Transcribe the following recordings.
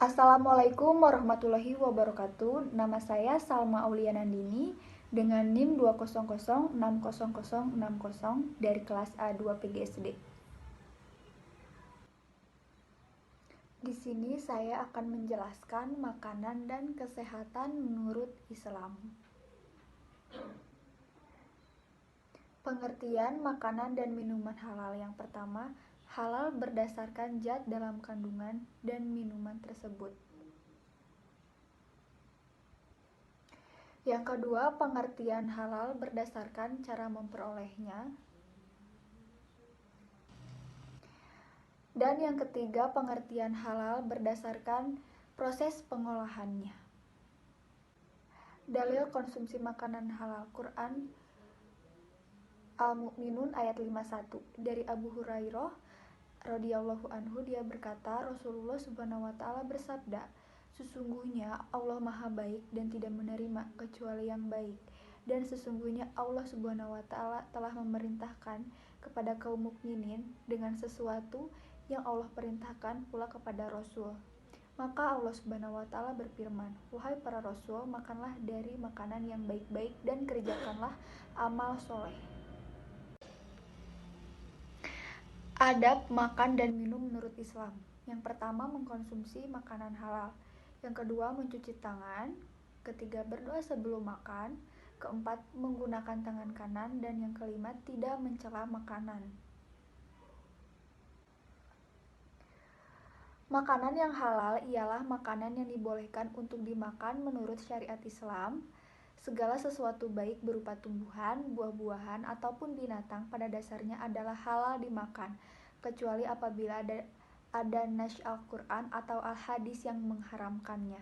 Assalamualaikum warahmatullahi wabarakatuh. Nama saya Salma Aulia Nandini dengan NIM 200606060 dari kelas A2 PGSD. Di sini saya akan menjelaskan makanan dan kesehatan menurut Islam. Pengertian makanan dan minuman halal. Yang pertama, halal berdasarkan zat dalam kandungan dan minuman tersebut. Yang kedua, pengertian halal berdasarkan cara memperolehnya. Dan yang ketiga, pengertian halal berdasarkan proses pengolahannya. Dalil konsumsi makanan halal. Quran Al-Mu'minun ayat 51. Dari Abu Hurairah radhiyallahu anhu, dia berkata, Rasulullah subhanahu wa ta'ala bersabda, sesungguhnya Allah maha baik dan tidak menerima kecuali yang baik. Dan sesungguhnya Allah subhanahu wa ta'ala telah memerintahkan kepada kaum mukminin dengan sesuatu yang Allah perintahkan pula kepada Rasul. Maka Allah subhanahu wa ta'ala berfirman, wahai para Rasul, makanlah dari makanan yang baik-baik dan kerjakanlah amal soleh. Adab makan dan minum menurut Islam. Yang pertama, mengkonsumsi makanan halal. Yang kedua, mencuci tangan. Ketiga, berdoa sebelum makan. Keempat, menggunakan tangan kanan. Dan yang kelima, tidak mencela makanan. Makanan yang halal ialah makanan yang dibolehkan untuk dimakan menurut syariat Islam. Segala sesuatu baik berupa tumbuhan, buah-buahan, ataupun binatang pada dasarnya adalah halal dimakan, kecuali apabila ada nas Al-Quran atau Al-Hadis yang mengharamkannya.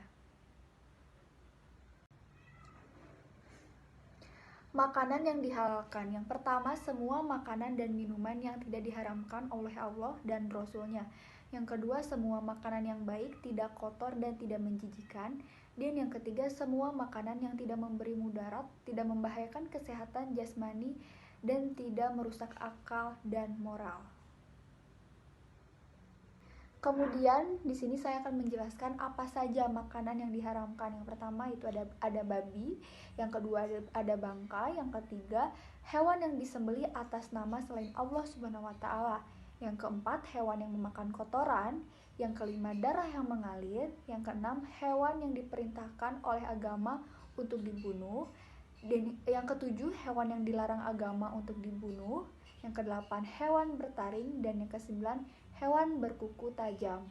Makanan yang dihalalkan. Yang pertama, semua makanan dan minuman yang tidak diharamkan oleh Allah dan Rasul-Nya. Yang kedua, semua makanan yang baik, tidak kotor dan tidak menjijikkan. Dan yang ketiga, semua makanan yang tidak memberi mudarat, tidak membahayakan kesehatan jasmani, dan tidak merusak akal dan moral. Kemudian di sini saya akan menjelaskan apa saja makanan yang diharamkan. Yang pertama itu ada babi, yang kedua ada bangkai, yang ketiga hewan yang disembelih atas nama selain Allah Subhanahu wa taala. Yang keempat, hewan yang memakan kotoran. Yang kelima, darah yang mengalir. Yang keenam, hewan yang diperintahkan oleh agama untuk dibunuh. Dan yang ketujuh, hewan yang dilarang agama untuk dibunuh. Yang kedelapan, hewan bertaring. Dan yang kesembilan, hewan berkuku tajam.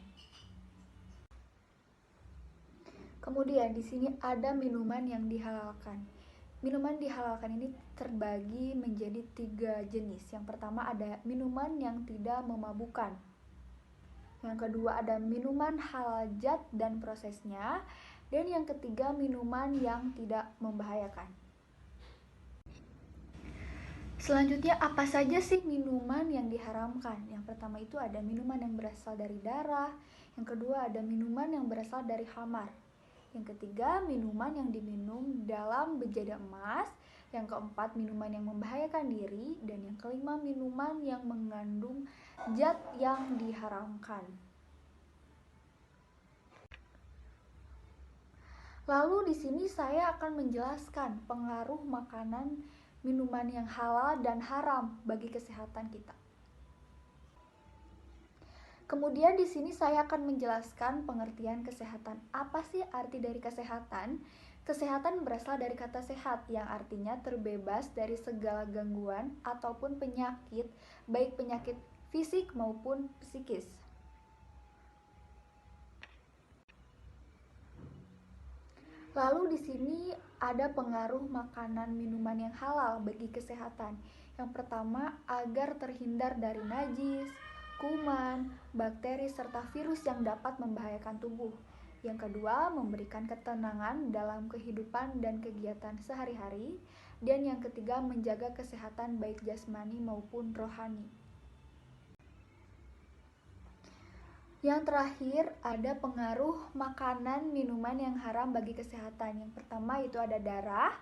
Kemudian di sini ada minuman yang dihalalkan. Minuman dihalalkan ini terbagi menjadi 3 jenis. Yang pertama ada minuman yang tidak memabukkan. Yang kedua ada minuman halal zat dan prosesnya. Dan yang ketiga minuman yang tidak membahayakan. Selanjutnya, apa saja sih minuman yang diharamkan? Yang pertama itu ada minuman yang berasal dari darah. Yang kedua ada minuman yang berasal dari khamar. Yang ketiga, minuman yang diminum dalam bejana emas. Yang keempat, minuman yang membahayakan diri. Dan yang kelima, minuman yang mengandung zat yang diharamkan. Lalu di sini saya akan menjelaskan pengaruh makanan minuman yang halal dan haram bagi kesehatan kita. Kemudian di sini saya akan menjelaskan pengertian kesehatan. Apa sih arti dari kesehatan? Kesehatan berasal dari kata sehat yang artinya terbebas dari segala gangguan ataupun penyakit, baik penyakit fisik maupun psikis. Lalu di sini ada pengaruh makanan minuman yang halal bagi kesehatan. Yang pertama, agar terhindar dari najis, kuman, bakteri, serta virus yang dapat membahayakan tubuh. Yang kedua, memberikan ketenangan dalam kehidupan dan kegiatan sehari-hari. Dan yang ketiga, menjaga kesehatan baik jasmani maupun rohani. Yang terakhir, ada pengaruh makanan minuman yang haram bagi kesehatan. Yang pertama itu ada darah.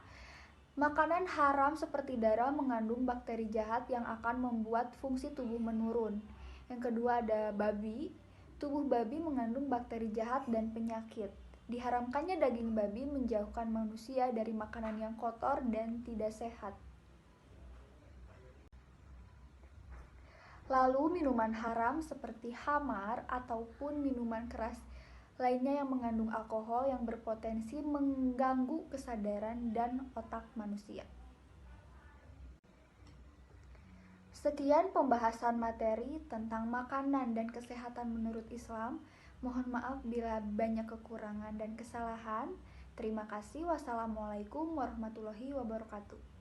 Makanan haram seperti darah mengandung bakteri jahat yang akan membuat fungsi tubuh menurun. Yang kedua ada babi. Tubuh babi mengandung bakteri jahat dan penyakit. Diharamkannya daging babi menjauhkan manusia dari makanan yang kotor dan tidak sehat. Lalu minuman haram seperti khamar ataupun minuman keras lainnya yang mengandung alkohol yang berpotensi mengganggu kesadaran dan otak manusia. Sekian pembahasan materi tentang makanan dan kesehatan menurut Islam. Mohon maaf bila banyak kekurangan dan kesalahan. Terima kasih. Wassalamualaikum warahmatullahi wabarakatuh.